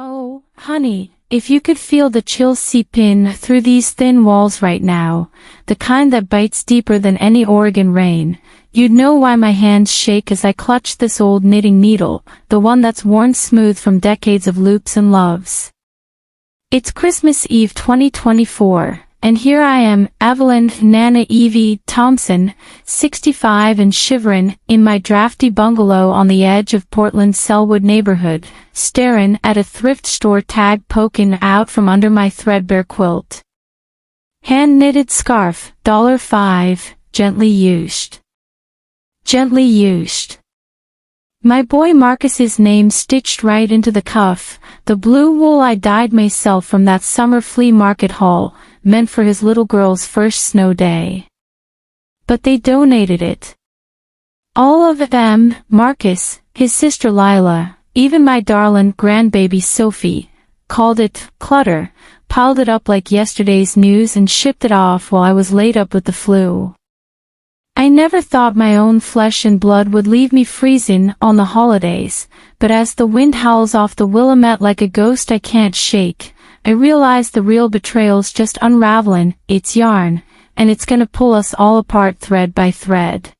Oh, honey, if you could feel the chill seep in through these thin walls right now, the kind that bites deeper than any Oregon rain, you'd know why my hands shake as I clutch this old knitting needle, the one that's worn smooth from decades of loops and loves. It's Christmas Eve 2024, and here I am, Evelyn, Nana Evie, Thompson, 65 and shiverin, in my drafty bungalow on the edge of Portland's Sellwood neighborhood, staring at a thrift store tag poking out from under my threadbare quilt. Hand-knitted scarf, $5, gently used. Gently used. My boy Marcus's name stitched right into the cuff, the blue wool I dyed myself from that summer flea market haul, meant for his little girl's first snow day. But they donated it. All of them, Marcus, his sister Lila, even my darling grandbaby Sophie, called it Clutter, piled it up like yesterday's news and shipped it off while I was laid up with the flu. I never thought my own flesh and blood would leave me freezing on the holidays, but as the wind howls off the Willamette like a ghost I can't shake, I realize the real betrayal's just unraveling its yarn, and it's gonna pull us all apart thread by thread.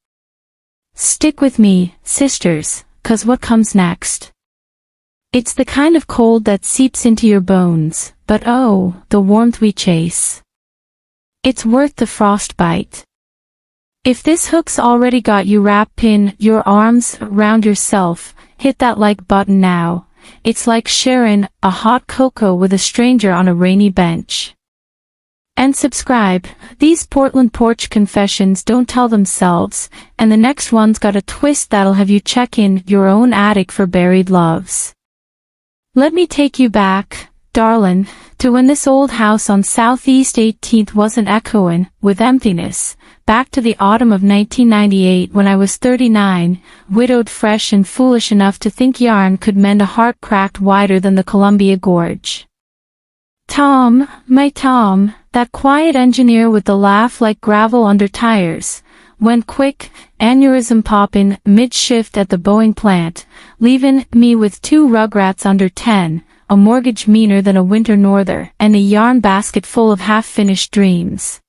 Stick with me, sisters, 'cause what comes next? It's the kind of cold that seeps into your bones, but oh, the warmth we chase. It's worth the frostbite. If this hook's already got you wrapped in your arms around yourself, hit that like button now. It's like sharing a hot cocoa with a stranger on a rainy bench. And subscribe. These Portland Porch confessions don't tell themselves, and the next one's got a twist that'll have you check in your own attic for buried loves. Let me take you back, darling, to when this old house on Southeast 18th wasn't echoing with emptiness, back to the autumn of 1998 when I was 39, widowed, fresh and foolish enough to think yarn could mend a heart cracked wider than the Columbia Gorge. Tom, my Tom, that quiet engineer with the laugh like gravel under tires, went quick, aneurysm popping mid-shift at the Boeing plant, leaving me with 2 rugrats under 10, a mortgage meaner than a winter norther, and a yarn basket full of half-finished dreams.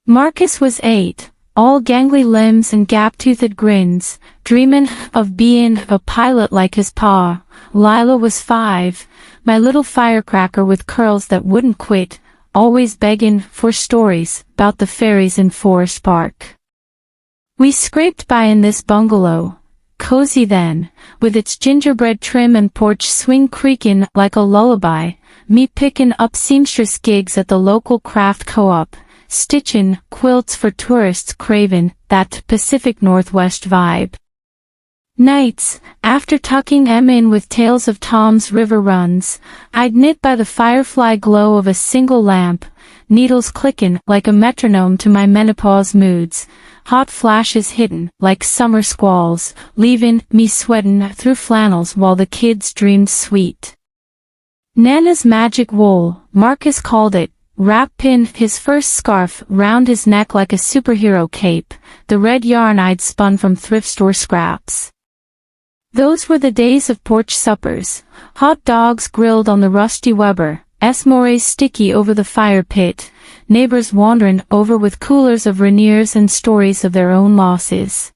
Marcus was 8, all gangly limbs and gap-toothed grins, dreaming of being a pilot like his pa. Lila was 5, my little firecracker with curls that wouldn't quit, always begging for stories about the fairies in Forest Park. We scraped by in this bungalow, cozy then, with its gingerbread trim and porch swing creaking like a lullaby, me picking up seamstress gigs at the local craft co-op, stitchin quilts for tourists craving that Pacific Northwest vibe. Nights, after tucking Em in with tales of Tom's river runs, I'd knit by the firefly glow of a single lamp, needles clicking like a metronome to my menopause moods, hot flashes hidden like summer squalls, leaving me sweating through flannels while the kids dreamed sweet. Nana's magic wool, Marcus called it, wrapped pinned his first scarf round his neck like a superhero cape, the red yarn I'd spun from thrift store scraps. Those were the days of porch suppers, hot dogs grilled on the rusty Weber, s'mores sticky over the fire pit, neighbors wandering over with coolers of Rainiers and stories of their own losses.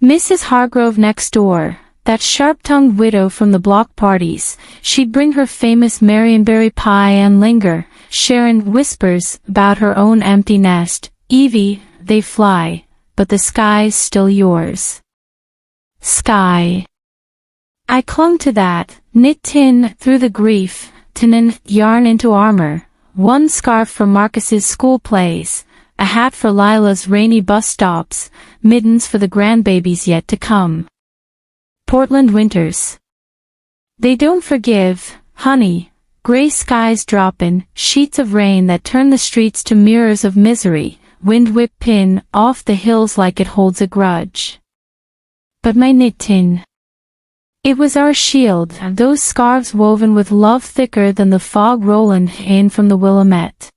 Mrs. Hargrove next door, that sharp-tongued widow from the block parties, she'd bring her famous Marionberry pie and linger, sharing whispers about her own empty nest. Evie, they fly, but the sky's still yours. Sky. I clung to that, knit tin through the grief, turnin yarn into armor, one scarf for Marcus's school plays, a hat for Lila's rainy bus stops, mittens for the grandbabies yet to come. Portland winters. They don't forgive, honey. Gray skies droppin', sheets of rain that turn the streets to mirrors of misery, wind whip pin off the hills like it holds a grudge. But my knit tin. It was our shield, those scarves woven with love thicker than the fog rollin' in from the Willamette.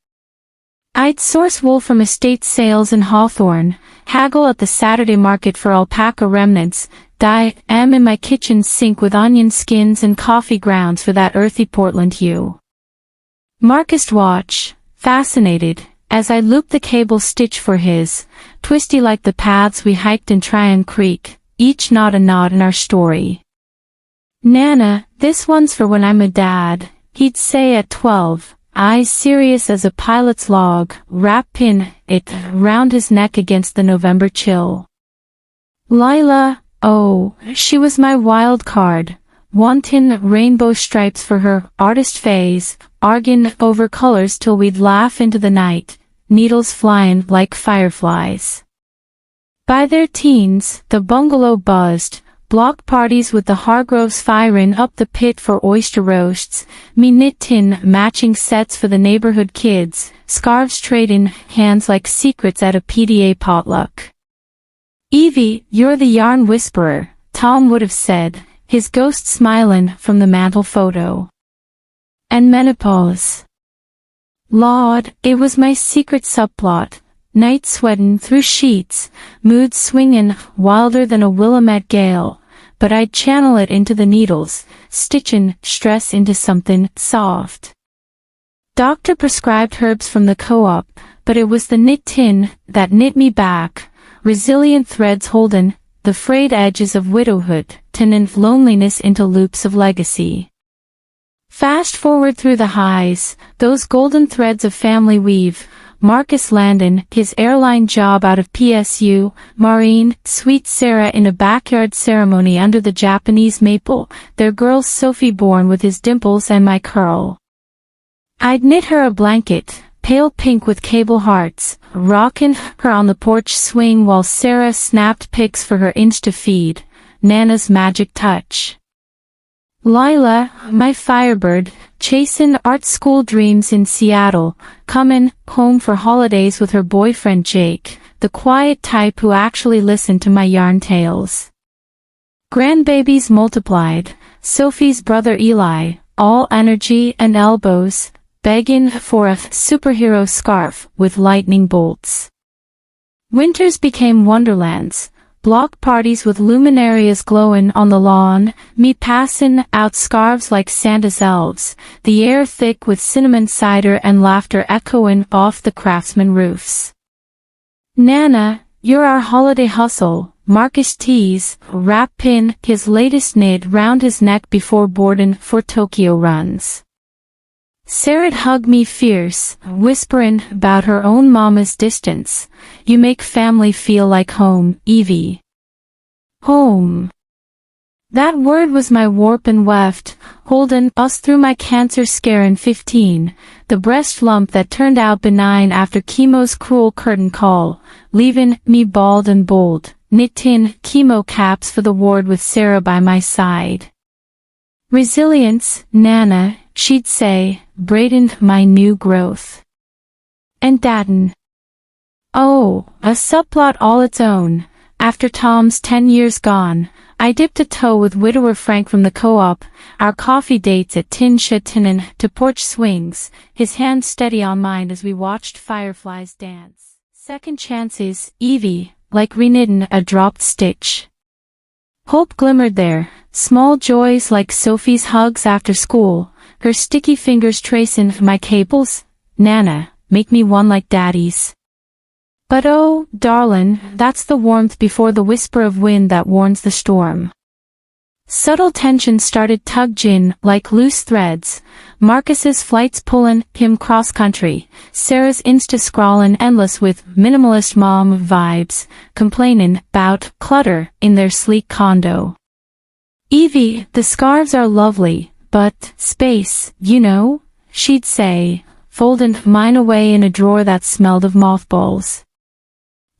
I'd source wool from estate sales in Hawthorne, haggle at the Saturday market for alpaca remnants, am in my kitchen sink with onion skins and coffee grounds for that earthy Portland hue. Marcus watched, fascinated, as I looped the cable stitch for his, twisty like the paths we hiked in Tryon Creek, each knot a knot in our story. "Nana, this one's for when I'm a dad," he'd say at 12, eyes serious as a pilot's log, pin it round his neck against the November chill. Lila, oh, she was my wild card, wantin' rainbow stripes for her artist phase, arguin' over colors till we'd laugh into the night, needles flyin' like fireflies. By their teens, the bungalow buzzed, block parties with the Hargroves firin' up the pit for oyster roasts, me knit-tin matching sets for the neighborhood kids, scarves tradin' hands like secrets at a PDA potluck. "Evie, you're the yarn whisperer," Tom would have said, his ghost smilin' from the mantel photo. And menopause. Lord, it was my secret subplot, night sweatin' through sheets, mood swingin' wilder than a Willamette gale, but I'd channel it into the needles, stitchin' stress into something soft. Doctor prescribed herbs from the co-op, but it was the knit-tin that knit me back, resilient threads holdin' the frayed edges of widowhood, turnin' loneliness into loops of legacy. Fast forward through the highs, those golden threads of family weave, Marcus landin' his airline job out of PSU, Maureen, sweet Sarah in a backyard ceremony under the Japanese maple, their girl Sophie born with his dimples and my curl. I'd knit her a blanket, pale pink with cable hearts, rockin' her on the porch swing while Sarah snapped pics for her Insta feed, Nana's magic touch. Lila, my firebird, chasin' art school dreams in Seattle, comin' home for holidays with her boyfriend Jake, the quiet type who actually listened to my yarn tales. Grandbabies multiplied, Sophie's brother Eli, all energy and elbows, begging for a superhero scarf with lightning bolts. Winters became wonderlands, block parties with luminarias glowing on the lawn, me passin' out scarves like Santa's elves, the air thick with cinnamon cider and laughter echoing off the craftsman roofs. Nana, you're our holiday hustle, Marcus teased, pin his latest knit round his neck before boardin' for Tokyo runs. Sarah'd hug me fierce, whisperin' about her own mama's distance. You make family feel like home, Evie. Home. That word was my warp and weft, holdin' us through my cancer scare in 15, the breast lump that turned out benign after chemo's cruel curtain call, leavin' me bald and bold, knit-tin chemo caps for the ward with Sarah by my side. Resilience, Nana, she'd say, braidin' my new growth. And Datin. Oh, a subplot all its own. After Tom's 10 years gone, I dipped a toe with widower Frank from the co-op, our coffee dates at Tin Shatinin to porch swings, his hand steady on mine as we watched fireflies dance. Second chances, Evie, like reknittin' a dropped stitch. Hope glimmered there, small joys like Sophie's hugs after school, her sticky fingers tracin' my cables. Nana, make me one like Daddy's. But oh, darlin', that's the warmth before the whisper of wind that warns the storm. Subtle tension started tuggin' like loose threads, Marcus's flights pullin' him cross-country, Sarah's Insta-scrawlin' endless with minimalist mom vibes, complainin' about clutter in their sleek condo. Evie, the scarves are lovely, but space, you know, she'd say, foldin' mine away in a drawer that smelled of mothballs.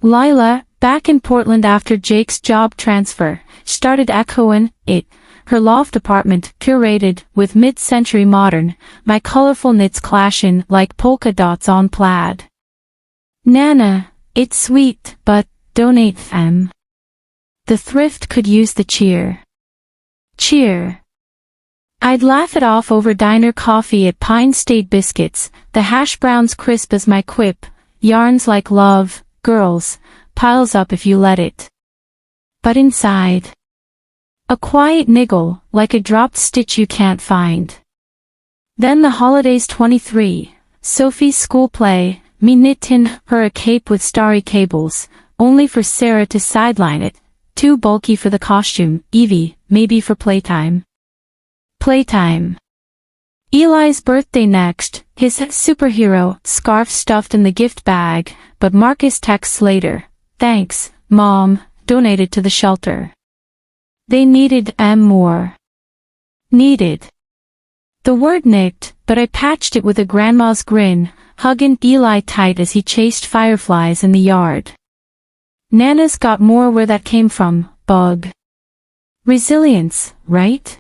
Lila, back in Portland after Jake's job transfer, started echoing it, her loft apartment curated with mid-century modern, my colorful knits clashing like polka dots on plaid. Nana, it's sweet, but donate them. The thrift could use the cheer. Cheer. I'd laugh it off over diner coffee at Pine State Biscuits, the hash browns crisp as my quip, yarns like love, girls, piles up if you let it. But inside. A quiet niggle, like a dropped stitch you can't find. Then the holidays 23, Sophie's school play, me knitting her a cape with starry cables, only for Sarah to sideline it, too bulky for the costume, Evie, maybe for playtime. Playtime. Eli's birthday next, his superhero scarf stuffed in the gift bag, but Marcus texts later, "Thanks, Mom, donated to the shelter." They needed more. Needed. The word nicked, but I patched it with a grandma's grin, hugging Eli tight as he chased fireflies in the yard. Nana's got more where that came from, bug. Resilience, right?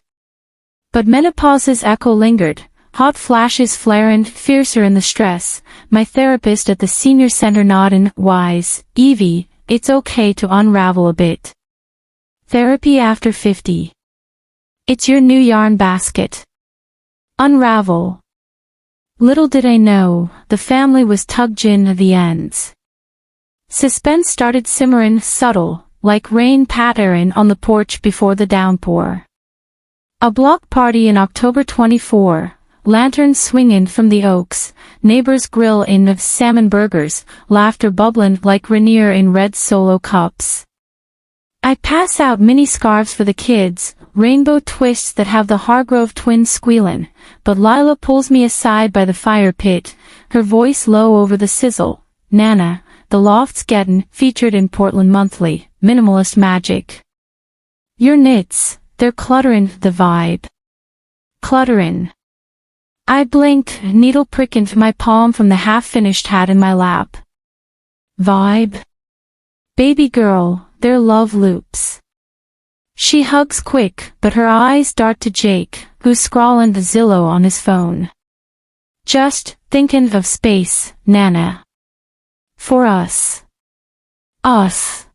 But menopause's echo lingered, hot flashes flaring fiercer in the stress, my therapist at the senior center nodding, wise, "Evie, it's okay to unravel a bit. Therapy after 50. It's your new yarn basket. Unravel." Little did I know, the family was tugging at the ends. Suspense started simmering subtle, like rain pattering on the porch before the downpour. A block party in October 24, lanterns swinging from the oaks, neighbors grill in salmon burgers, laughter bubbling like Rainier in red solo cups. I pass out mini scarves for the kids, rainbow twists that have the Hargrove twins squealing, but Lila pulls me aside by the fire pit, her voice low over the sizzle. "Nana, the loft's gettin' featured in Portland Monthly, Minimalist magic. Your knits, they're cluttering the vibe." Cluttering. I blinked, needle pricking my palm from the half-finished hat in my lap. Vibe? Baby girl, they're love loops. She hugs quick, but her eyes dart to Jake, who's scrawling the Zillow on his phone. "Just thinking of space, Nana. For us." Us.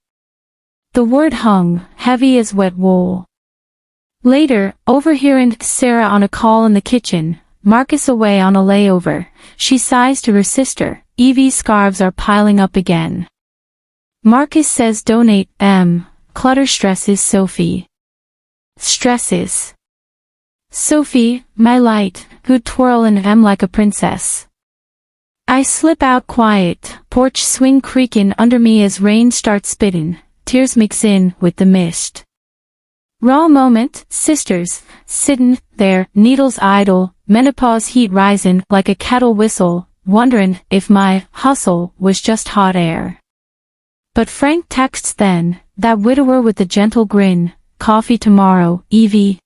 The word hung, heavy as wet wool. Later, overhearing Sarah on a call in the kitchen, Marcus away on a layover, she sighs to her sister, "Evie's scarves are piling up again." Marcus says donate, Clutter stresses Sophie. Stresses. Sophie, my light, who'd twirl and like a princess. I slip out quiet, porch swing creaking under me as rain starts spitting, tears mix in with the mist. Raw moment, sisters, sittin' there, needles idle, menopause heat rising like a kettle whistle, wondering if my hustle was just hot air. But Frank texts then, that widower with the gentle grin, "Coffee tomorrow, Evie."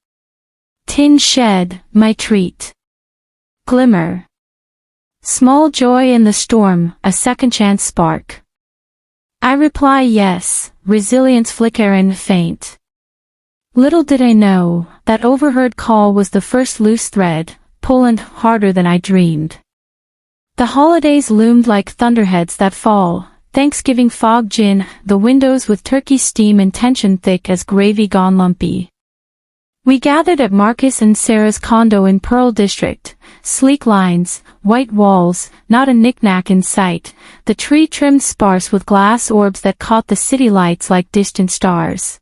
Tin shed, my treat. Glimmer. Small joy in the storm, a second chance spark. I reply yes, resilience flickering faint. Little did I know, that overheard call was the first loose thread, pulling harder than I dreamed. The holidays loomed like thunderheads that fall, Thanksgiving fog gin, the windows with turkey steam and tension thick as gravy gone lumpy. We gathered at Marcus and Sarah's condo in Pearl District, sleek lines, white walls, not a knick-knack in sight, the tree trimmed sparse with glass orbs that caught the city lights like distant stars.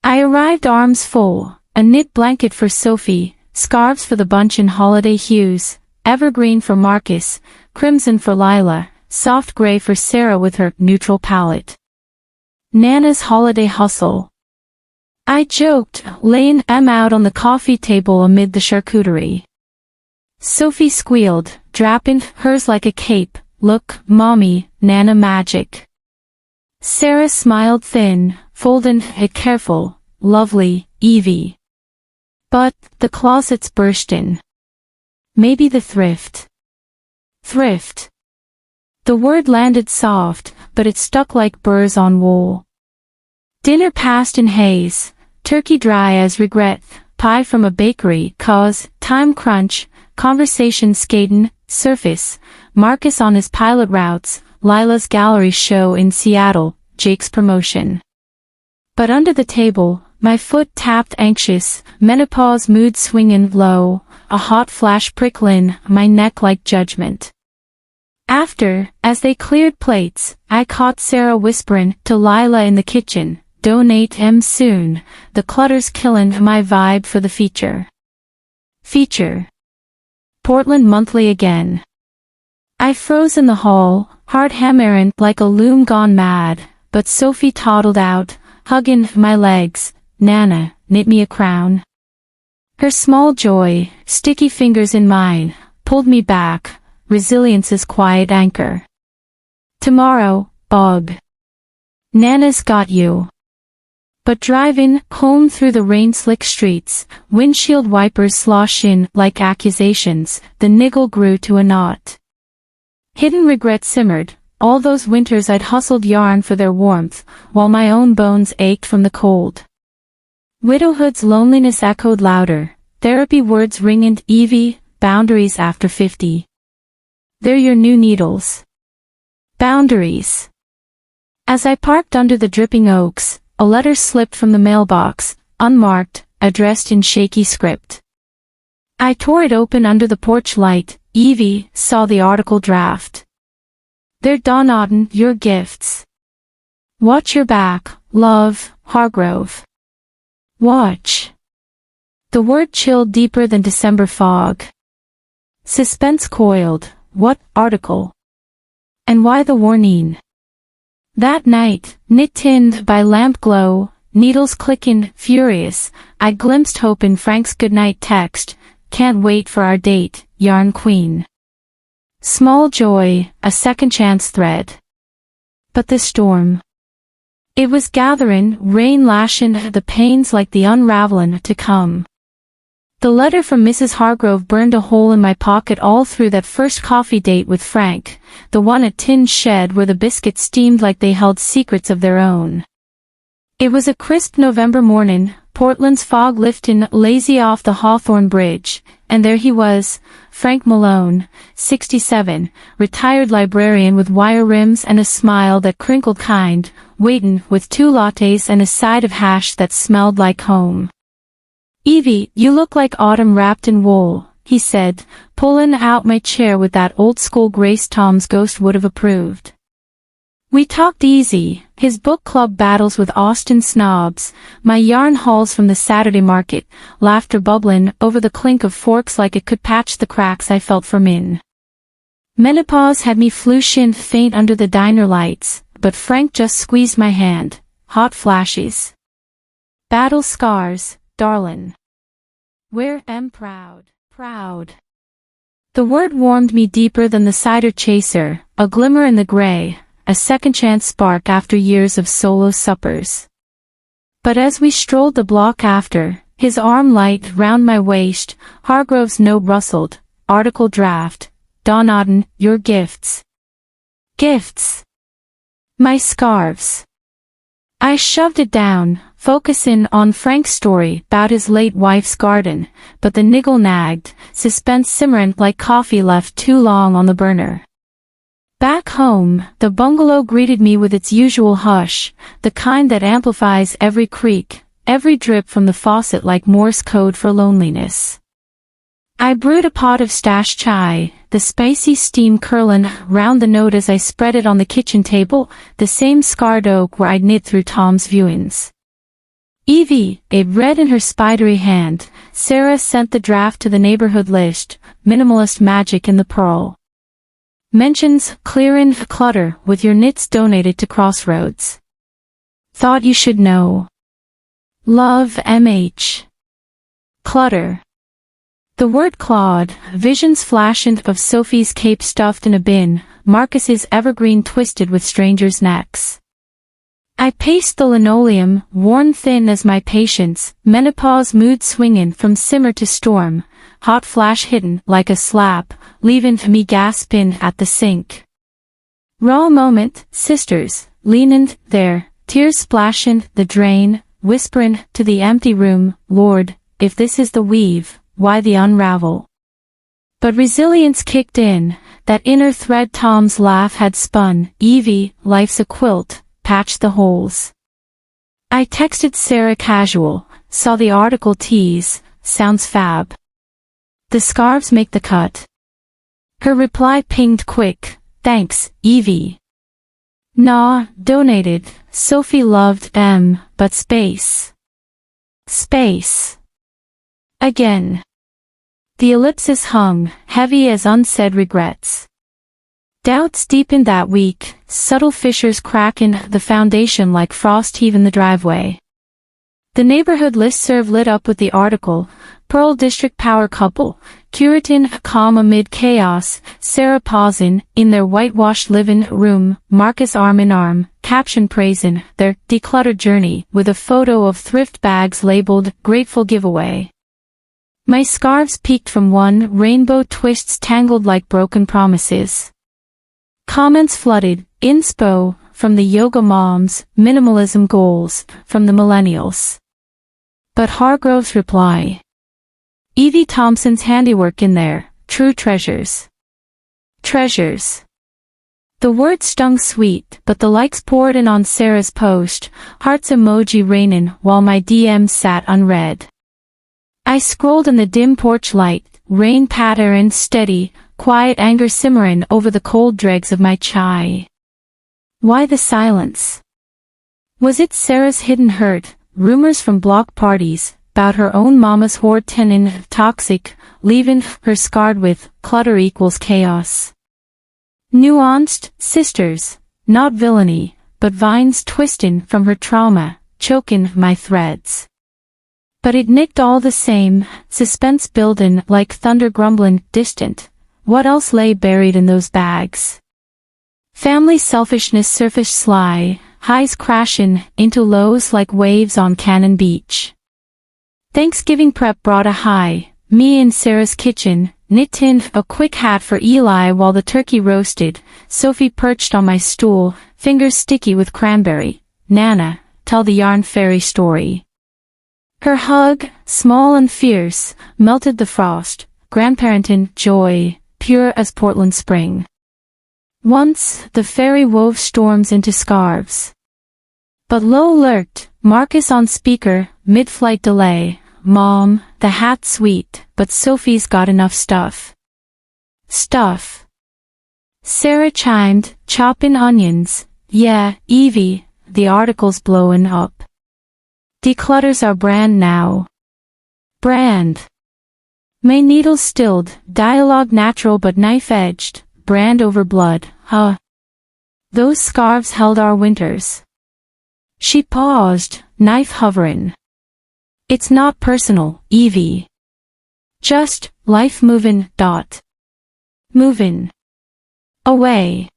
I arrived arms full, a knit blanket for Sophie, scarves for the bunch in holiday hues, evergreen for Marcus, crimson for Lila, soft gray for Sarah with her neutral palette. Nana's holiday hustle. I joked, laying out on the coffee table amid the charcuterie. Sophie squealed, draping hers like a cape, "Look, Mommy, Nana magic." Sarah smiled thin, folding it careful, "Lovely, Evie." But the closet's bursting. Maybe the thrift. Thrift. The word landed soft, but it stuck like burrs on wool. Dinner passed in haze, turkey dry as regret, pie from a bakery cause, time crunch, conversation skating, surface, Marcus on his pilot routes, Lila's gallery show in Seattle, Jake's promotion. But under the table, my foot tapped anxious, menopause mood swinging low, a hot flash prickling my neck like judgment. After, as they cleared plates, I caught Sarah whispering to Lila in the kitchen, donate soon, the clutter's killin' my vibe for the feature. Portland Monthly again. I froze in the hall, heart hammerin' like a loom gone mad, but Sophie toddled out, huggin' my legs. Nana, knit me a crown. Her small joy, sticky fingers in mine, pulled me back, resilience's quiet anchor. Tomorrow, Bog. Nana's got you. But driving home through the rain-slick streets, windshield wipers slosh in like accusations, the niggle grew to a knot. Hidden regret simmered, all those winters I'd hustled yarn for their warmth, while my own bones ached from the cold. Widowhood's loneliness echoed louder, therapy words ringing Evie, boundaries after 50. They're your new needles. Boundaries. As I parked under the dripping oaks, a letter slipped from the mailbox, unmarked, addressed in shaky script. I tore it open under the porch light. Evie saw the article draft. They're donatin' your gifts. Watch your back, love, Hargrove. Watch. The word chilled deeper than December fog. Suspense coiled. What article? And why the warning? That night, knit-tinned by lamp glow, needles clicking, furious, I glimpsed hope in Frank's goodnight text. Can't wait for our date, yarn queen. Small joy, a second chance thread. But the storm. It was gathering, rain lashing the panes like the unravelin to come. The letter from Mrs. Hargrove burned a hole in my pocket all through that first coffee date with Frank, the one at Tin's shed where the biscuits steamed like they held secrets of their own. It was a crisp November morning, Portland's fog lifting lazy off the Hawthorne Bridge, and there he was, Frank Malone, 67, retired librarian with wire rims and a smile that crinkled kind, waitin' with 2 lattes and a side of hash that smelled like home. Evie, you look like autumn wrapped in wool, he said, pulling out my chair with that old-school grace Tom's ghost would have approved. We talked easy, his book club battles with Austin snobs, my yarn hauls from the Saturday market, laughter bubbling over the clink of forks like it could patch the cracks I felt from in. Menopause had me flushin' faint under the diner lights, but Frank just squeezed my hand. Hot flashes. Battle scars, darlin'. We're proud. The word warmed me deeper than the cider chaser, a glimmer in the gray. A second chance spark after years of solo suppers. But as we strolled the block after, his arm light round my waist, Hargrove's note rustled, article draft, donatin' your gifts. Gifts. My scarves. I shoved it down, focusing on Frank's story about his late wife's garden, but the niggle nagged, suspense simmerin' like coffee left too long on the burner. Back home, the bungalow greeted me with its usual hush, the kind that amplifies every creak, every drip from the faucet like Morse code for loneliness. I brewed a pot of stash chai, the spicy steam curlin' round the note as I spread it on the kitchen table, the same scarred oak where I'd knit through Tom's viewings. Evie, it read in her spidery hand, Sarah sent the draft to the neighborhood list, Minimalist magic in the pearl. Mentions clearin' clutter with your knits donated to Crossroads. Thought you should know. Love MH. Clutter. The word clawed, visions flashing of Sophie's cape stuffed in a bin, Marcus's evergreen twisted with strangers' necks. I paced the linoleum, worn thin as my patience, menopause mood swingin' from simmer to storm, hot flash hittin' like a slap, leavin' me gaspin' at the sink. Raw moment, sisters, leanin' there, tears splashin' the drain, whisperin' to the empty room, Lord, if this is the weave, why the unravel? But resilience kicked in, that inner thread Tom's laugh had spun, Evie, life's a quilt, patch the holes. I texted Sarah casual, saw the article tease, sounds fab. The scarves make the cut. Her reply pinged quick, thanks, Evie. Nah, donated. Sophie loved but space. Space. Again. The ellipsis hung, heavy as unsaid regrets. Doubts deepened that week, subtle fissures crack in the foundation like frost heave in the driveway. The neighborhood listserv lit up with the article, Pearl District Power Couple, Curitin calm amid chaos, Sarah pausing, in their whitewashed living room, Marcus arm in arm, caption praising their decluttered journey with a photo of thrift bags labeled Grateful Giveaway. My scarves peeked from one, rainbow twists tangled like broken promises. Comments flooded, inspo, from the yoga moms, minimalism goals, from the millennials. But Hargrove's reply. Evie Thompson's handiwork in there, true treasures. Treasures. The words stung sweet, but the likes poured in on Sarah's post, hearts emoji raining while my DMs sat unread. I scrolled in the dim porch light, rain pattering steady, quiet anger simmering over the cold dregs of my chai. Why the silence? Was it Sarah's hidden hurt, rumors from block parties, about her own mama's hoard turnin toxic, leaving her scarred with, clutter equals chaos. Nuanced, sisters, not villainy, but vines twisting from her trauma, choking my threads. But it nicked all the same, suspense building like thunder grumbling, distant. What else lay buried in those bags? Family selfishness surfaced sly, highs crashing into lows like waves on Cannon Beach. Thanksgiving prep brought a high, me in Sarah's kitchen, knitting a quick hat for Eli while the turkey roasted, Sophie perched on my stool, fingers sticky with cranberry. Nana, tell the yarn fairy story. Her hug, small and fierce, melted the frost, grandparenting joy, pure as Portland spring. Once, the fairy wove storms into scarves. But low lurked, Marcus on speaker, mid-flight delay, Mom, the hat's sweet, but Sophie's got enough stuff. Stuff. Sarah chimed, chopping onions, yeah, Evie, the article's blowing up. Declutters our brand now. Brand. May needles stilled, dialogue natural but knife-edged, brand over blood, huh? Those scarves held our winters. She paused, knife hovering. It's not personal, Evie. Just, life movin', Movin'. Away.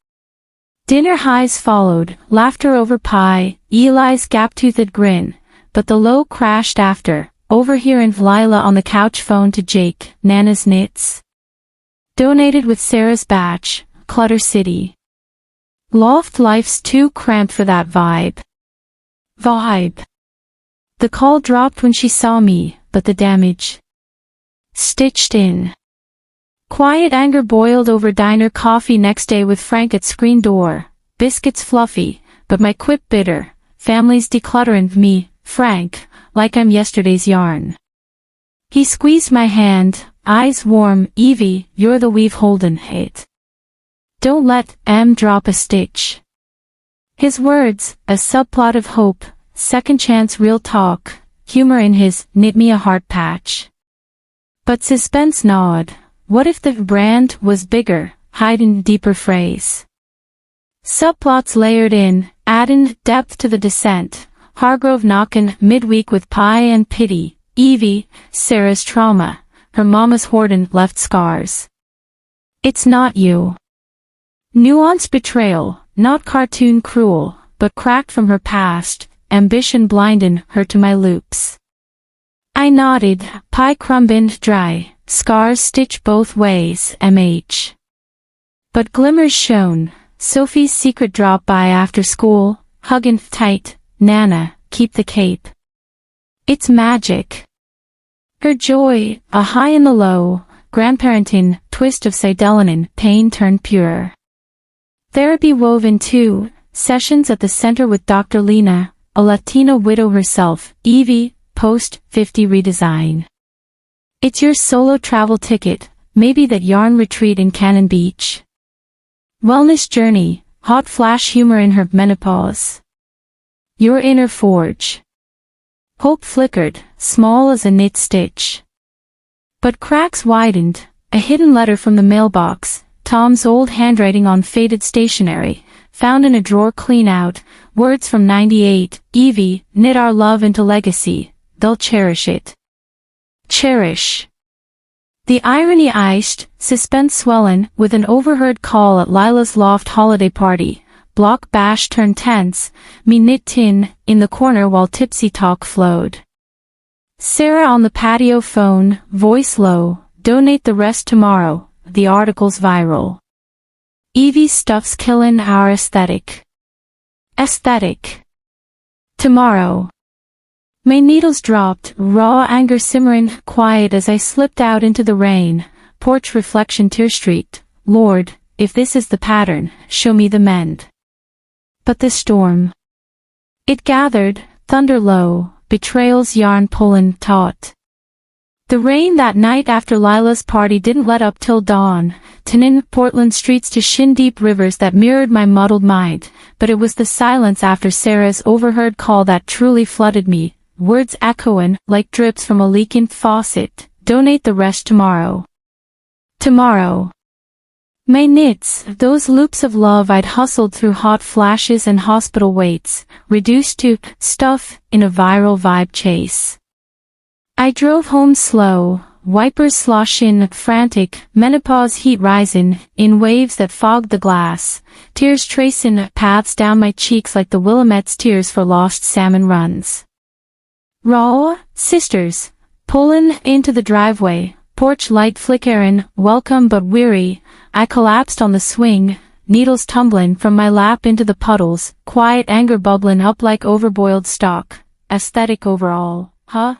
Dinner highs followed, laughter over pie, Eli's gap-toothed grin, but the low crashed after, overhearing Lila on the couch phone to Jake, Nana's knits. Donated with Sarah's batch, Clutter City. Loft life's too cramped for that vibe. The call dropped when she saw me, but the damage. Stitched in. Quiet anger boiled over diner coffee next day with Frank at screen door, biscuits fluffy, but my quip bitter, families decluttering me, Frank, like I'm yesterday's yarn. He squeezed my hand, eyes warm, Evie, you're the weave holdin' it. Don't let drop a stitch. His words, a subplot of hope, second chance real talk, humor in his, knit me a heart patch. But suspense gnawed, what if the brand was bigger, hiding deeper phrase? Subplots layered in, adding depth to the descent, Hargrove knockin' midweek with pie and pity, Evie, Sarah's trauma, her mama's hoardin' left scars. It's not you. Nuanced betrayal, not cartoon cruel, but cracked from her past, ambition blindin' her to my loops. I nodded, pie crumbined dry, scars stitched both ways, MH. But glimmers shone, Sophie's secret drop by after school, huggin' tight, Nana, keep the cape. It's magic. Her joy, a high and the low, grandparenting, twist of sidelanin, pain turned pure. Therapy woven too, sessions at the center with Dr. Lena, a Latina widow herself, Evie, post-50 redesign. It's your solo travel ticket, maybe that yarn retreat in Cannon Beach. Wellness journey, hot flash humor in her menopause. Your inner forge. Hope flickered, small as a knit stitch. But cracks widened, a hidden letter from the mailbox, Tom's old handwriting on faded stationery, found in a drawer clean out, words from 98, Evie, knit our love into legacy, they'll cherish it. Cherish. The irony iced, suspense swelling, with an overheard call at Lila's loft holiday party, block bash turned tense, me knit tin, in the corner while tipsy talk flowed. Sarah on the patio phone, voice low, donate the rest tomorrow, the article's viral. Evie stuff's killin' our aesthetic. Aesthetic. Tomorrow. My needles dropped, raw anger simmering, quiet as I slipped out into the rain, porch reflection tear-streaked, Lord, if this is the pattern, show me the mend. But the storm. It gathered, thunder low, betrayal's yarn pullin' taut. The rain that night after Lila's party didn't let up till dawn, turnin Portland streets to shin-deep rivers that mirrored my muddled mind, but it was the silence after Sarah's overheard call that truly flooded me, words echoing like drips from a leaking faucet, donate the rest tomorrow. Tomorrow. My knits, those loops of love I'd hustled through hot flashes and hospital waits, reduced to stuff in a viral vibe chase. I drove home slow, wipers sloshing, frantic, menopause heat rising, in waves that fogged the glass, tears tracing paths down my cheeks like the Willamette's tears for lost salmon runs. Raw, sisters, pullin' into the driveway, porch light flickerin', welcome but weary, I collapsed on the swing, needles tumblin' from my lap into the puddles, quiet anger bubblin' up like overboiled stock, aesthetic overall, huh?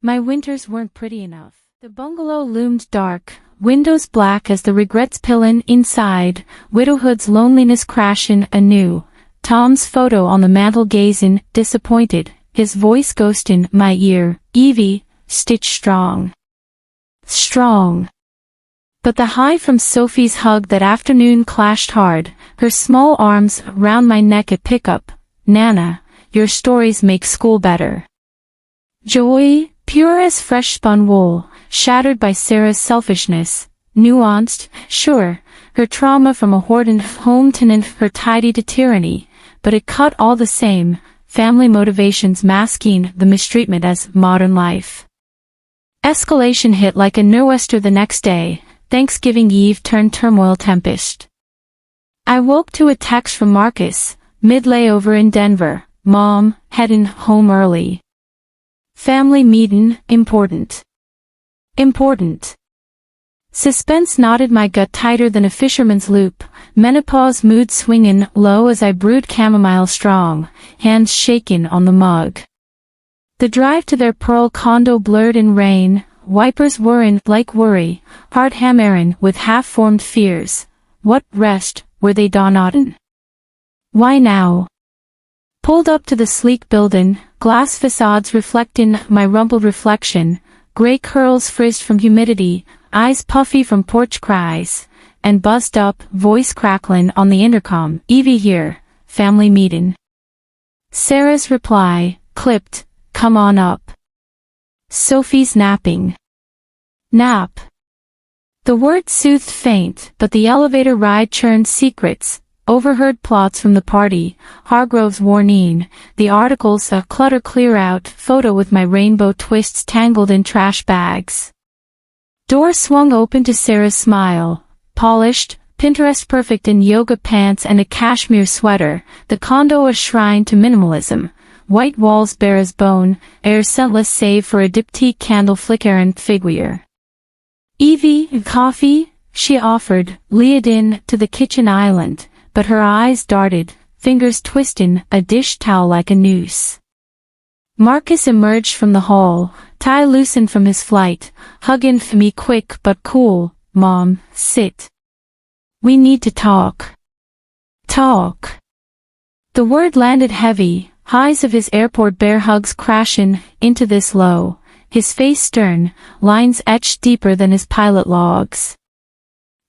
My winters weren't pretty enough. The bungalow loomed dark, windows black as the regrets pillin' inside, widowhood's loneliness crashin' anew, Tom's photo on the mantel gazin', disappointed, his voice ghostin' my ear, Evie, stitch strong. Strong. But the high from Sophie's hug that afternoon clashed hard, her small arms round my neck at pickup, Nana, your stories make school better. Joy, pure as fresh spun wool, shattered by Sarah's selfishness, nuanced, sure, her trauma from a Horton home tenant, her tidy to tyranny, but it cut all the same, family motivations masking the mistreatment as modern life. Escalation hit like a nor'wester the next day, Thanksgiving Eve turned turmoil tempest. I woke to a text from Marcus, mid-layover in Denver, Mom, headin' home early. Family meetin', important. Important. Suspense knotted my gut tighter than a fisherman's loop, menopause mood swingin' low as I brewed chamomile strong, hands shakin' on the mug. The drive to their Pearl condo blurred in rain, wipers whirrin' like worry, heart hammerin' with half-formed fears. What rest were they donnotin'? Why now? Pulled up to the sleek building, glass facades reflectin' my rumpled reflection, gray curls frizzed from humidity, eyes puffy from porch cries, and buzzed up, voice cracklin' on the intercom, Evie here, family meetin'. Sarah's reply, clipped, come on up. Sophie's napping. Nap. The word soothed faint, but the elevator ride churned secrets, overheard plots from the party, Hargrove's warning, the articles a Clutter clear out photo with my rainbow twists tangled in trash bags. Door swung open to Sarah's smile, polished, Pinterest perfect in yoga pants and a cashmere sweater, the condo a shrine to minimalism, white walls bare as bone, air scentless save for a diptyque candle flickerin' figure. Evie, coffee, she offered, lead in to the kitchen island, but her eyes darted, fingers twistin' a dish towel like a noose. Marcus emerged from the hall, tie loosened from his flight, huggin' me quick but cool, Mom, sit. We need to talk. Talk. The word landed heavy, highs of his airport bear hugs crashin' into this low, his face stern, lines etched deeper than his pilot logs.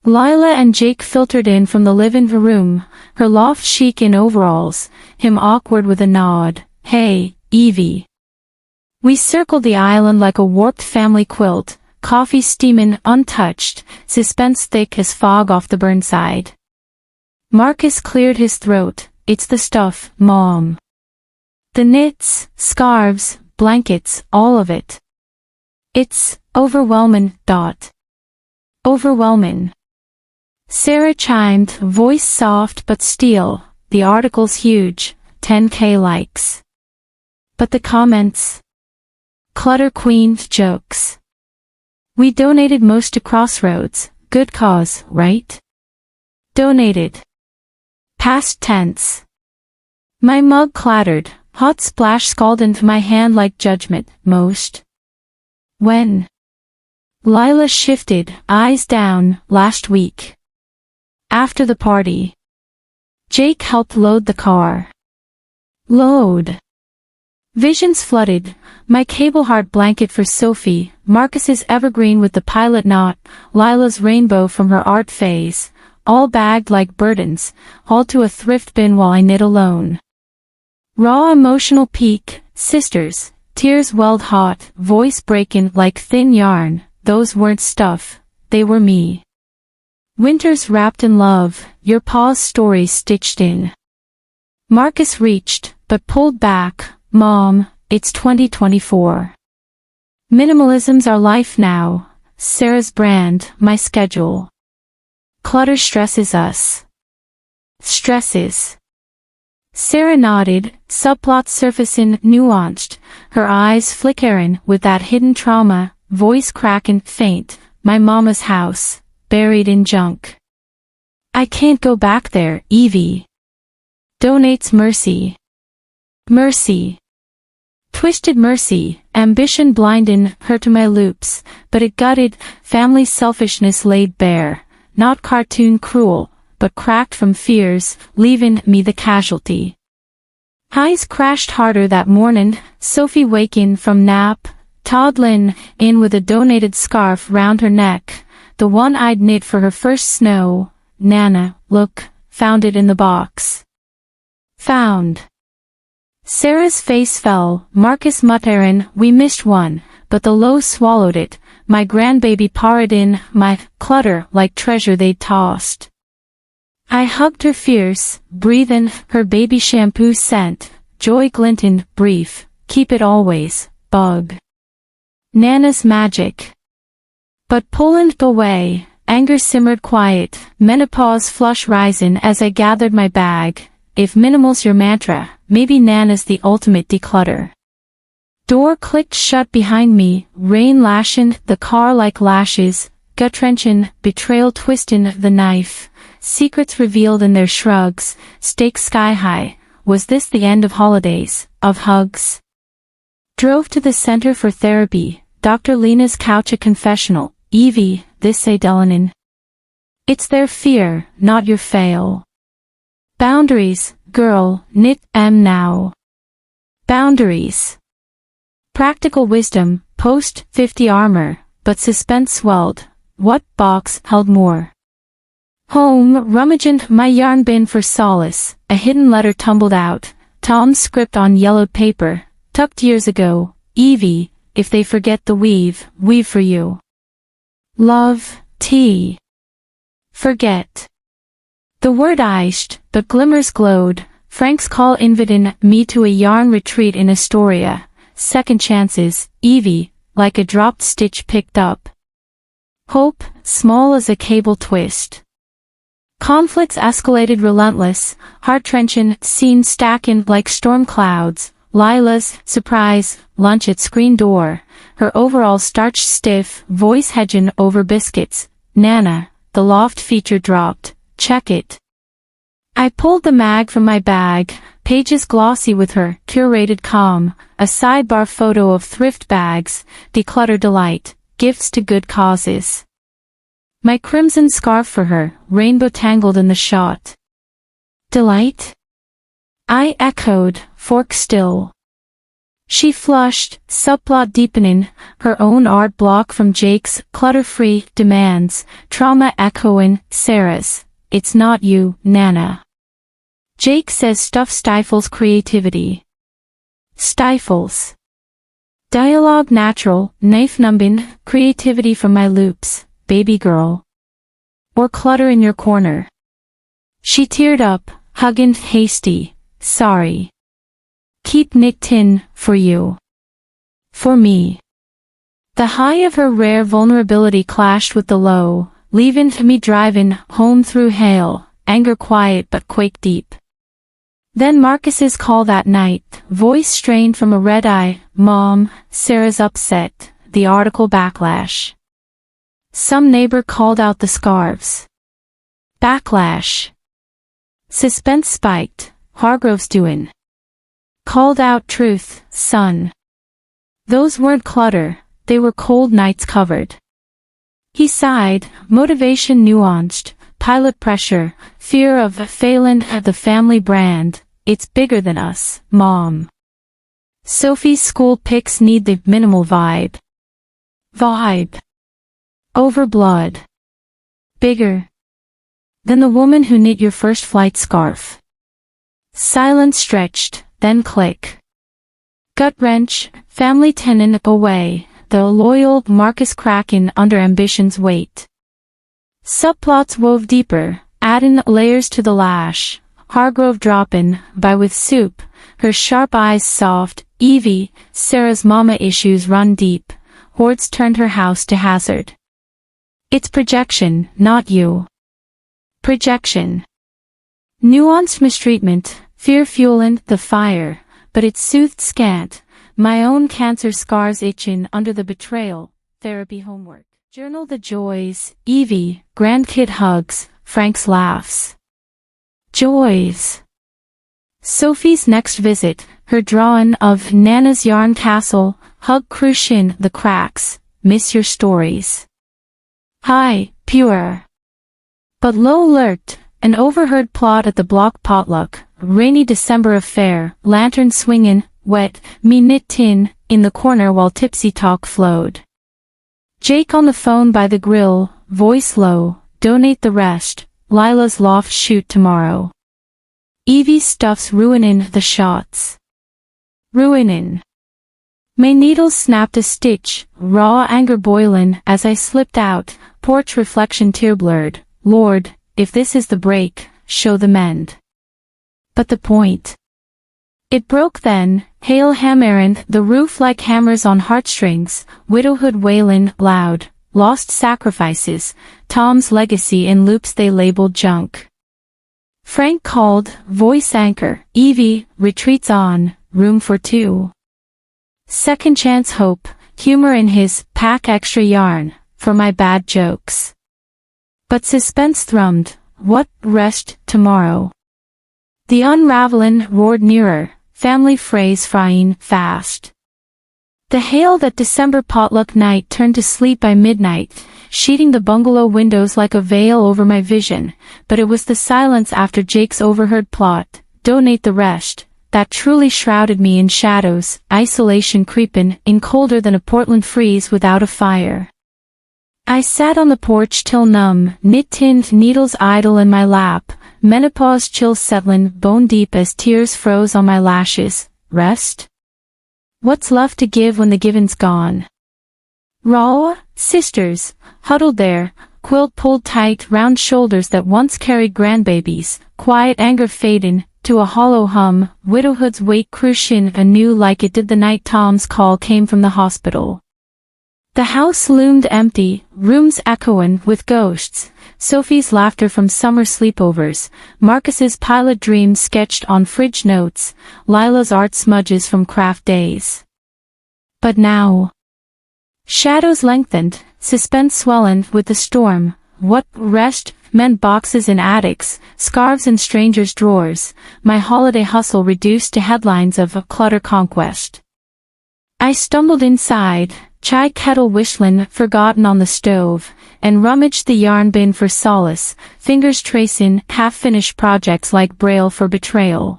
Lila and Jake filtered in from the living room, her loft chic in overalls, him awkward with a nod. Hey, Evie. We circled the island like a warped family quilt, coffee steamin' untouched, suspense thick as fog off the burnside. Marcus cleared his throat. It's the stuff, Mom. The knits, scarves, blankets, all of it. It's overwhelmin'. Overwhelmin'. Sarah chimed, voice soft but steel. The article's huge, 10K likes. But the comments? Clutter queen jokes. We donated most to Crossroads, good cause, right? Donated. Past tense. My mug clattered, hot splash scalded into my hand like judgment, most. When? Lila shifted, eyes down, last week. After the party. Jake helped load the car. Load. Visions flooded, my cable heart blanket for Sophie, Marcus's evergreen with the pilot knot, Lila's rainbow from her art phase, all bagged like burdens, hauled to a thrift bin while I knit alone. Raw emotional peak, sisters, tears welled hot, voice breaking like thin yarn, those weren't stuff, they were me. Winters wrapped in love, your pa's stories stitched in. Marcus reached, but pulled back. Mom, it's 2024. Minimalism's our life now. Sarah's brand, my schedule. Clutter stresses us. Stresses. Sarah nodded, subplot surfacing nuanced, her eyes flickering with that hidden trauma, voice cracking faint, my mama's house, buried in junk. I can't go back there, Evie. Donates mercy. Mercy. Twisted mercy, ambition blinding her to my loops, but it gutted, family selfishness laid bare, not cartoon cruel, but cracked from fears, leaving me the casualty. Highs crashed harder that morning, Sophie waking from nap, toddling in with a donated scarf round her neck, the one I'd knit for her first snow. Nana, look, found it in the box. Found. Sarah's face fell, Marcus mutterin', we missed one, but the low swallowed it, my grandbaby parrot in, my clutter like treasure they'd tossed. I hugged her fierce, breathin' her baby shampoo scent, joy glinting, brief, keep it always, bug. Nana's magic. But pullin' away, anger simmered quiet, menopause flush rising as I gathered my bag. If minimal's your mantra, maybe Nana's the ultimate declutter. Door clicked shut behind me, rain lashing the car like lashes, gut-wrenching, betrayal twisting the knife, secrets revealed in their shrugs, stakes sky-high. Was this the end of holidays, of hugs? Drove to the center for therapy, Dr. Lena's couch a confessional, Evie, this Evelyn. It's their fear, not your fail. Boundaries, girl, knit now. Boundaries. Practical wisdom, post 50 armor, but suspense swelled. What box held more? Home, rummaging my yarn bin for solace, a hidden letter tumbled out, Tom's script on yellowed paper, tucked years ago, Evie, if they forget the weave for you. Love, T. Forget. The word iced, but glimmers glowed, Frank's call inviting me to a yarn retreat in Astoria, second chances, Evie, like a dropped stitch picked up. Hope, small as a cable twist. Conflicts escalated relentless, heart-wrenching, scenes stacking like storm clouds, Lila's, surprise, lunch at screen door, her overall starched stiff, voice hedging over biscuits, Nana, the loft feature dropped. Check it. I pulled the mag from my bag, pages glossy with her curated calm, a sidebar photo of thrift bags, declutter delight, gifts to good causes. My crimson scarf for her, rainbow tangled in the shot. Delight? I echoed, fork still. She flushed, subplot deepening, her own art block from Jake's clutter-free demands, trauma echoing Sarah's. It's not you, Nana. Jake says stuff stifles creativity. Stifles. Dialogue natural, knife-numbing, creativity from my loops, baby girl. Or clutter in your corner. She teared up, hugging hasty, sorry. Keep nicked in, for you. For me. The high of her rare vulnerability clashed with the low, leaving me driving home through hail, anger quiet but quake deep. Then Marcus's call that night, voice strained from a red eye, Mom, Sarah's upset, the article backlash. Some neighbor called out the scarves. Backlash. Suspense spiked, Hargrove's doing. Called out truth, son. Those weren't clutter, they were cold nights covered. He sighed, motivation nuanced, pilot pressure, fear of failing the family brand, it's bigger than us, Mom. Sophie's school pics need the minimal vibe. Vibe. Over blood. Bigger. Than the woman who knit your first flight scarf. Silence stretched, then click. Gut wrench, family tenon away, the loyal Marcus cracking under ambition's weight. Subplots wove deeper, adding layers to the lash, Hargrove dropping, by with soup, her sharp eyes soft, Evie, Sarah's mama issues run deep, Hordes turned her house to hazard. It's projection, not you. Projection. Nuanced mistreatment, fear fueling the fire, but it soothed scant, my own cancer scars itching under the betrayal, therapy homework. Journal the joys, Evie, grandkid hugs, Frank's laughs. Joys. Sophie's next visit, her drawing of Nana's yarn castle, hug crucian the cracks, miss your stories. High, pure. But low lurked, an overheard plot at the block potluck, rainy December affair, lantern swingin', wet, me knit tin, in the corner while tipsy talk flowed. Jake on the phone by the grill, voice low, donate the rest, Lila's loft shoot tomorrow. Evie stuffs ruinin' the shots. Ruinin'. My needles snapped a stitch, raw anger boilin' as I slipped out, porch reflection tear blurred, Lord, if this is the break, show the mend. But the point. It broke then, hail hammering the roof like hammers on heartstrings, widowhood wailin' loud, lost sacrifices, Tom's legacy in loops they labeled junk. Frank called, voice anchor, Evie, retreats on, room for two. Second chance hope, humor in his, pack extra yarn, for my bad jokes. But suspense thrummed, what, rest, tomorrow. The unravelin roared nearer, family phrase frying fast. The hail that December potluck night turned to sleet by midnight, sheeting the bungalow windows like a veil over my vision, but it was the silence after Jake's overheard plot, donate the rest, that truly shrouded me in shadows, isolation creepin' in colder than a Portland freeze without a fire. I sat on the porch till numb, knit-tinned needles idle in my lap, menopause chill settlin' bone deep as tears froze on my lashes. Rest? What's left to give when the given's gone? Raw, sisters, huddled there, quilt pulled tight round shoulders that once carried grandbabies, quiet anger fading to a hollow hum, widowhood's weight crucian anew like it did the night Tom's call came from the hospital. The house loomed empty, rooms echoing with ghosts, Sophie's laughter from summer sleepovers, Marcus's pilot dreams sketched on fridge notes, Lila's art smudges from craft days. But now, shadows lengthened, suspense swelling with the storm, what rest meant boxes in attics, scarves in strangers' drawers, my holiday hustle reduced to headlines of a clutter conquest. I stumbled inside, chai kettle whistlin' forgotten on the stove, and rummaged the yarn bin for solace, fingers tracing half-finished projects like braille for betrayal.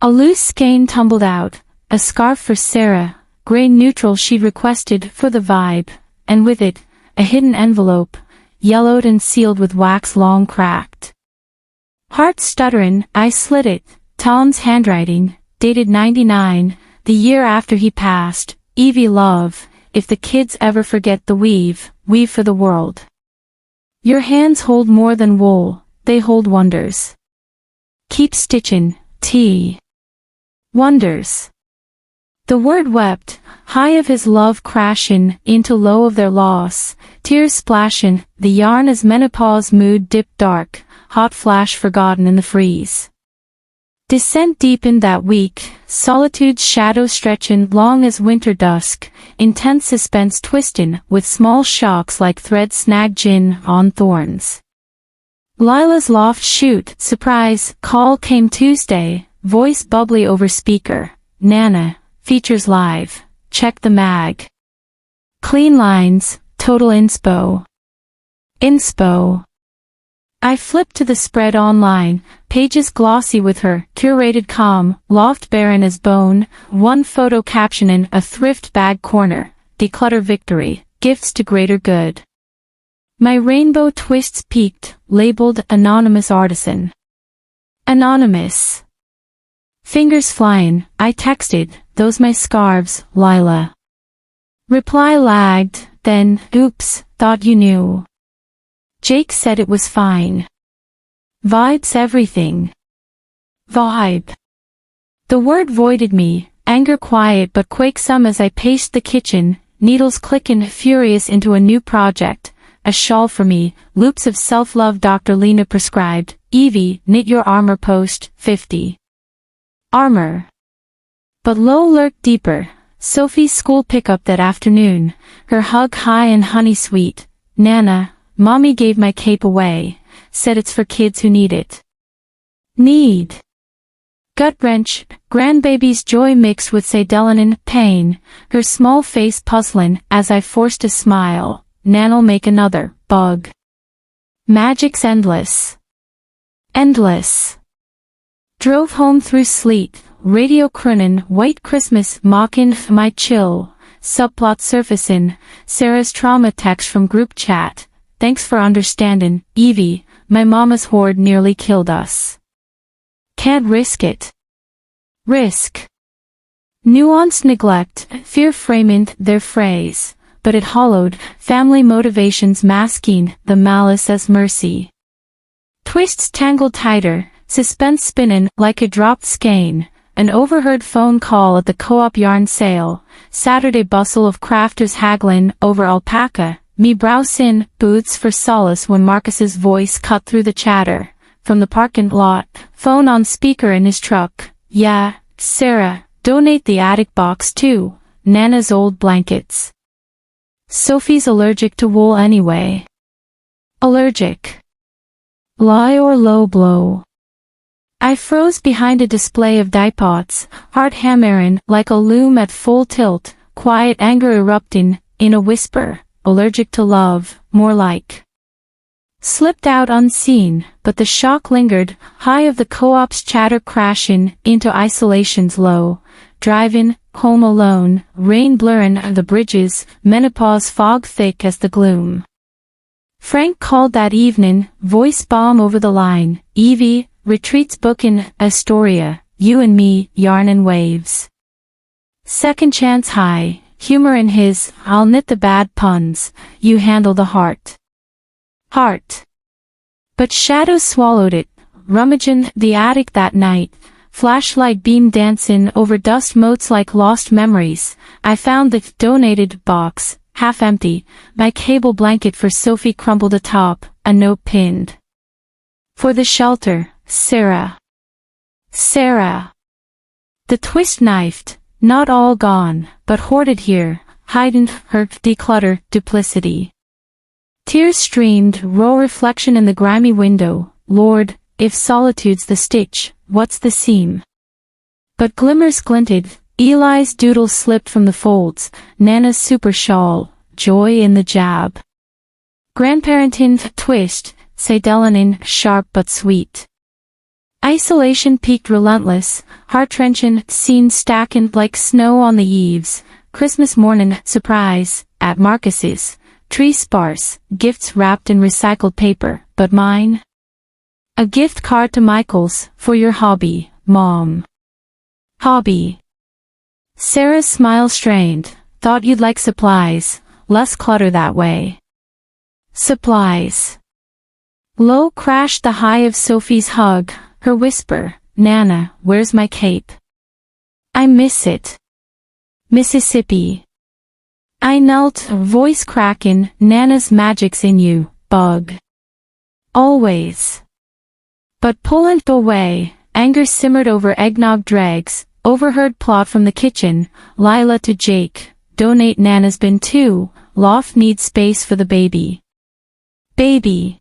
A loose skein tumbled out, a scarf for Sarah, gray neutral she'd requested for the vibe, and with it, a hidden envelope, yellowed and sealed with wax long cracked. Heart stutterin', I slit it. Tom's handwriting, dated 99, the year after he passed. Evie love, if the kids ever forget the weave for the world. Your hands hold more than wool, they hold wonders. Keep stitchin', T. Wonders. The word wept, high of his love crashin' into low of their loss, tears splashin', the yarn as menopause mood dipped dark, hot flash forgotten in the freeze. Descent deepened that week, solitude's shadow stretchin' long as winter dusk, intense suspense twistin' with small shocks like thread snagged gin on thorns. Lila's loft shoot, surprise, call came Tuesday, voice bubbly over speaker, Nana, features live, check the mag. Clean lines, total inspo. I flipped to the spread online, pages glossy with her, curated calm, loft barren as bone, one photo captionin' a thrift bag corner, declutter victory, gifts to greater good. My rainbow twists peaked, labeled anonymous artisan. Anonymous. Fingers flyin', I texted, those my scarves, Lila. Reply lagged, then, oops, thought you knew. Jake said it was fine. Vibes everything. Vibe. The word voided me, anger quiet but quakesome as I paced the kitchen, needles clickin' furious into a new project, a shawl for me, loops of self-love Dr. Lena prescribed, Evie, knit your armor post, 50. Armor. But low lurked deeper, Sophie's school pickup that afternoon, her hug high and honey sweet, Nana, Mommy gave my cape away, said it's for kids who need it. Need. Gut wrench, grandbabies joy mixed with sadelanin pain, her small face puzzlin' as I forced a smile, Nan'll make another, bug. Magic's endless. Endless. Drove home through sleet, radio croonin' White Christmas mockin' my chill, subplot surfacin', Sarah's trauma text from group chat. Thanks for understandin', Evie, my mama's hoard nearly killed us. Can't risk it. Risk. Nuanced neglect, fear framed their phrase, but it hollowed, family motivations masking the malice as mercy. Twists tangled tighter, suspense spinnin' like a dropped skein, an overheard phone call at the co-op yarn sale, Saturday bustle of crafters haggling over alpaca, me browsin' booths for solace when Marcus's voice cut through the chatter, from the parking lot, phone on speaker in his truck, yeah, Sarah, donate the attic box too, Nana's old blankets. Sophie's allergic to wool anyway. Allergic. Lie or low blow. I froze behind a display of dye pots, heart hammerin' like a loom at full tilt, quiet anger erupting, in a whisper, allergic to love, more like. Slipped out unseen, but the shock lingered, high of the co-op's chatter crashin' into isolation's low, drivin', home alone, rain blurrin' the bridges, menopause fog thick as the gloom. Frank called that evening, voice bomb over the line, Evie, retreats bookin' Astoria, you and me, yarn and waves. Second chance high, humor in his, I'll knit the bad puns, you handle the heart. Heart. But shadows swallowed it, rummagin' the attic that night, flashlight beam dancin' over dust motes like lost memories, I found the donated box, half empty, my cable blanket for Sophie crumpled atop, a note pinned. For the shelter, Sarah. Sarah. The twist knifed, not all gone, but hoarded here, hiding her declutter duplicity. Tears streamed, raw reflection in the grimy window, Lord, if solitude's the stitch, what's the seam? But glimmers glinted, Eli's doodle slipped from the folds, Nana's super shawl, joy in the jab. Grandparentin twist, sadelanin sharp but sweet. Isolation peaked relentless, heart-wrenching, scenes stacking like snow on the eaves. Christmas morning, surprise, at Marcus's. Tree sparse, gifts wrapped in recycled paper, but mine? A gift card to Michael's, for your hobby, Mom. Hobby. Sarah's smile strained. Thought you'd like supplies, less clutter that way. Supplies. Low crashed the high of Sophie's hug, her whisper, Nana, where's my cape? I miss it. Mississippi. I knelt, voice cracking, Nana's magic's in you, bug. Always. But pulling away, anger simmered over eggnog dregs, overheard plot from the kitchen, Lila to Jake, donate Nana's bin too, loft needs space for the baby. Baby.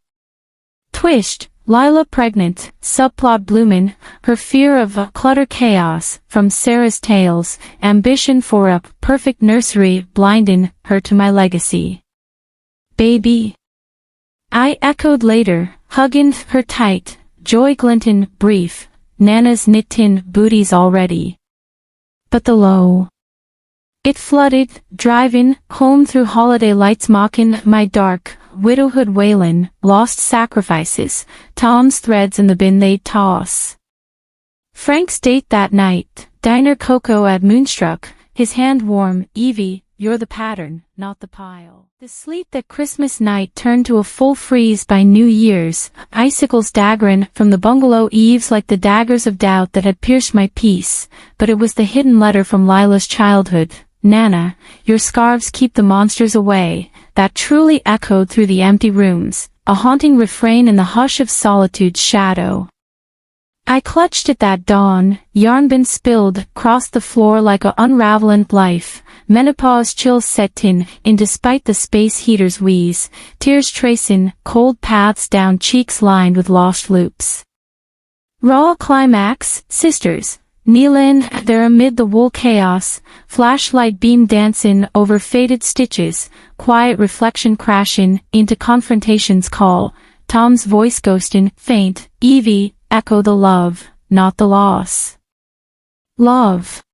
Twished, Lila pregnant, subplot bloomin', her fear of a clutter chaos, from Sarah's tales, ambition for a perfect nursery blindin' her to my legacy. Baby. I echoed later, huggin' her tight, joy glintin', brief, Nana's knit-tin booties already. But the low. It flooded, driving home through holiday lights mocking my dark, widowhood wailin', lost sacrifices, Tom's threads in the bin they'd toss. Frank's date that night, diner cocoa at Moonstruck, his hand warm, Evie, you're the pattern, not the pile. The sleet that Christmas night turned to a full freeze by New Year's, icicles daggerin' from the bungalow eaves like the daggers of doubt that had pierced my peace, but it was the hidden letter from Lila's childhood. Nana, your scarves keep the monsters away, that truly echoed through the empty rooms, a haunting refrain in the hush of solitude's shadow. I clutched at that dawn, yarn bin spilled, crossed the floor like a unravelin' life, menopause chills set in despite the space heater's wheeze, tears tracing, cold paths down cheeks lined with lost loops. Raw climax, sisters. Kneelin' there amid the wool chaos, flashlight beam dancing over faded stitches, quiet reflection crashing into confrontation's call, Tom's voice ghostin', faint, Evie, echo the love, not the loss. Love.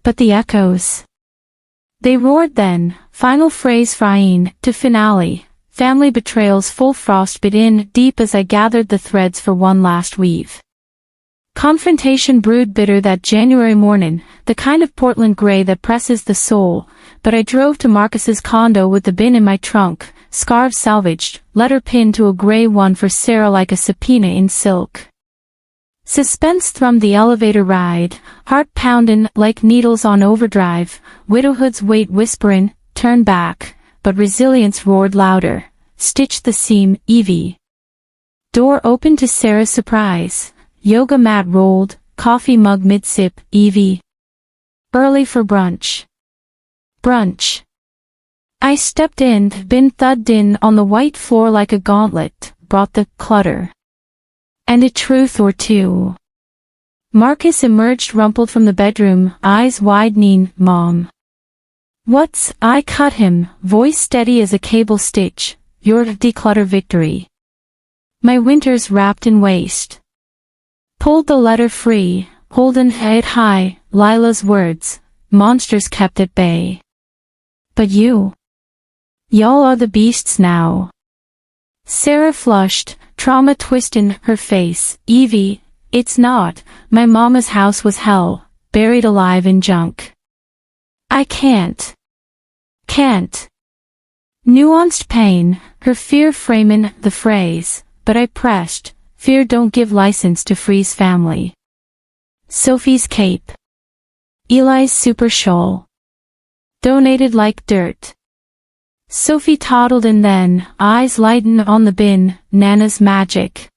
But the echoes. They roared then, final phrase frying, to finale, family betrayal's full frostbite in deep as I gathered the threads for one last weave. Confrontation brewed bitter that January morning, the kind of Portland gray that presses the soul, but I drove to Marcus's condo with the bin in my trunk, scarves salvaged, letter pinned to a gray one for Sarah like a subpoena in silk. Suspense thrummed the elevator ride, heart poundin' like needles on overdrive, widowhood's weight whisperin', turn back, but resilience roared louder, stitch the seam, Evie. Door opened to Sarah's surprise. Yoga mat rolled, coffee mug mid-sip, Evie. Early for brunch. Brunch. I stepped in, bin thudded in on the white floor like a gauntlet, brought the clutter. And a truth or two. Marcus emerged rumpled from the bedroom, eyes widening, Mom. What's, I cut him, voice steady as a cable stitch, your declutter victory. My winter's wrapped in waste. Pulled the letter free, holding it high, Lila's words, monsters kept at bay. But you. Y'all are the beasts now. Sarah flushed, trauma twisting her face, Evie, it's not, my mama's house was hell, buried alive in junk. I can't. Can't. Nuanced pain, her fear framing the phrase, but I pressed. Fear don't give license to freeze family. Sophie's cape. Eli's super shawl. Donated like dirt. Sophie toddled in then, eyes lighten on the bin, Nana's magic.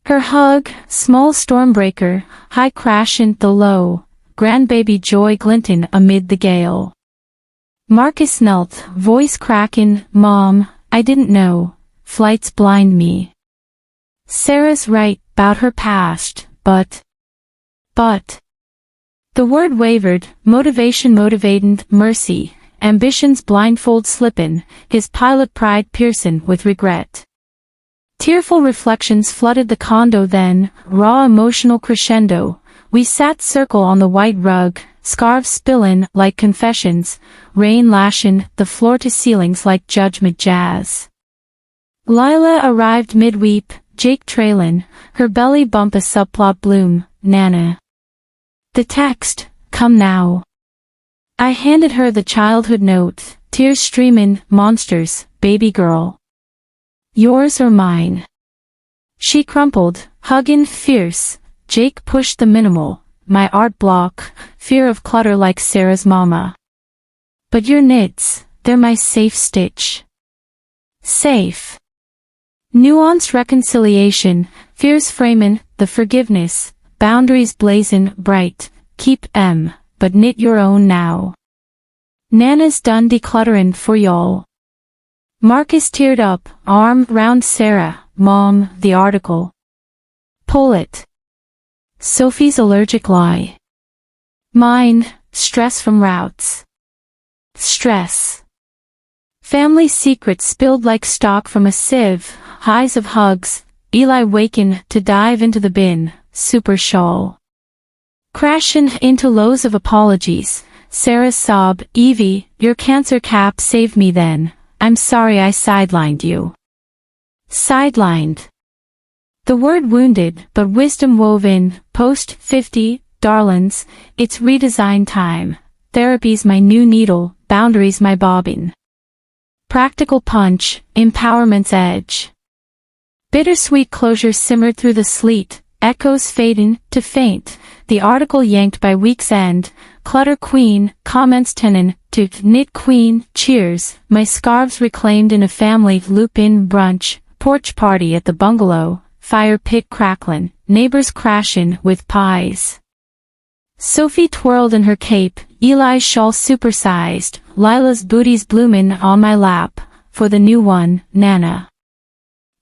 Her hug, small stormbreaker, high crashing the low, grandbaby joy glinting amid the gale. Marcus knelt, voice cracking, Mom, I didn't know, flights blind me. Sarah's right, bout her past, but. The word wavered, motivation motivatin', mercy, ambition's blindfold slippin', his pilot pride piercin' with regret. Tearful reflections flooded the condo then, raw emotional crescendo. We sat circle on the white rug, scarves spillin' like confessions, rain lashin' the floor to ceilings like judgment jazz. Lila arrived mid-weep, Jake trailin', her belly bump a subplot bloom, Nana. The text, come now. I handed her the childhood note, tears streamin', monsters, baby girl. Yours or mine? She crumpled, huggin' fierce. Jake pushed the minimal, my art block, fear of clutter like Sarah's mama. But your knits, they're my safe stitch. Safe. Nuanced reconciliation, fears framin', the forgiveness, boundaries blazin' bright, keep but knit your own now. Nana's done declutterin' for y'all. Marcus teared up, arm round Sarah, Mom, the article. Pull it. Sophie's allergic lie. Mine, stress from routes. Stress. Family secrets spilled like stock from a sieve, highs of hugs, Eli wakin' to dive into the bin, super shawl. Crashin' into lows of apologies, Sarah's sob, Evie, your cancer cap saved me then, I'm sorry I sidelined you. Sidelined. The word wounded, but wisdom wove in, post 50, darlings, it's redesign time, therapy's my new needle, boundaries my bobbin. Practical punch, empowerment's edge. Bittersweet closure simmered through the sleet, echoes fading to faint, the article yanked by week's end, clutter queen, comments turnin to knit queen, cheers, my scarves reclaimed in a family loop-in brunch, porch party at the bungalow, fire pit cracklin', neighbors crashin' with pies. Sophie twirled in her cape, Eli's shawl supersized, Lila's booties bloomin' on my lap, for the new one, Nana.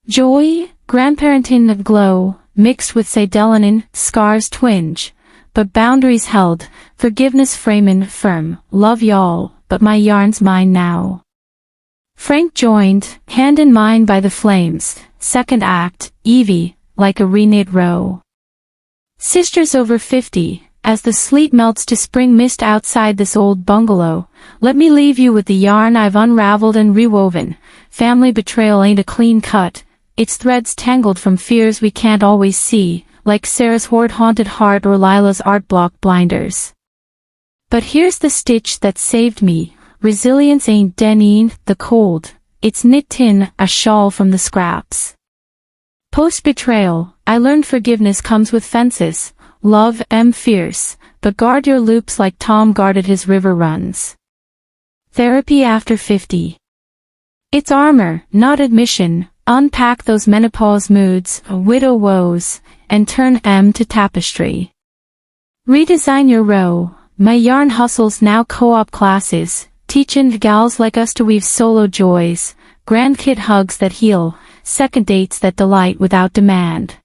Joy, grandparenting glow, mixed with Sadelinin, scars twinge, but boundaries held, forgiveness framin' firm, love y'all, but my yarn's mine now. Frank joined, hand in mine by the flames, second act, Evie, like a reknit row. Sisters over 50, as the sleet melts to spring mist outside this old bungalow, let me leave you with the yarn I've unraveled and rewoven. Family betrayal ain't a clean cut, its threads tangled from fears we can't always see, like Sarah's hoard-haunted heart or Lila's art block blinders. But here's the stitch that saved me, resilience ain't denying the cold, it's knit-in, a shawl from the scraps. Post-betrayal, I learned forgiveness comes with fences, love fierce, but guard your loops like Tom guarded his river runs. Therapy after 50. It's armor, not admission, unpack those menopause moods, widow woes, and turn to tapestry. Redesign your row, my yarn hustles now co-op classes, teachin' gals like us to weave solo joys, grandkid hugs that heal, second dates that delight without demand.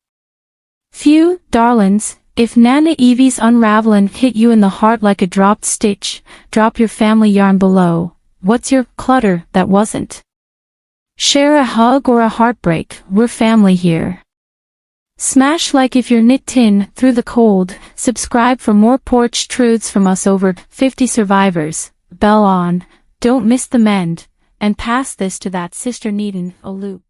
Few, darlings, if Nana Evie's unravelin' hit you in the heart like a dropped stitch, drop your family yarn below, what's your clutter that wasn't? Share a hug or a heartbreak, we're family here. Smash like if you're knit-in through the cold, subscribe for more porch truths from us over 50 survivors, bell on, don't miss the mend, and pass this to that sister needin' a loop.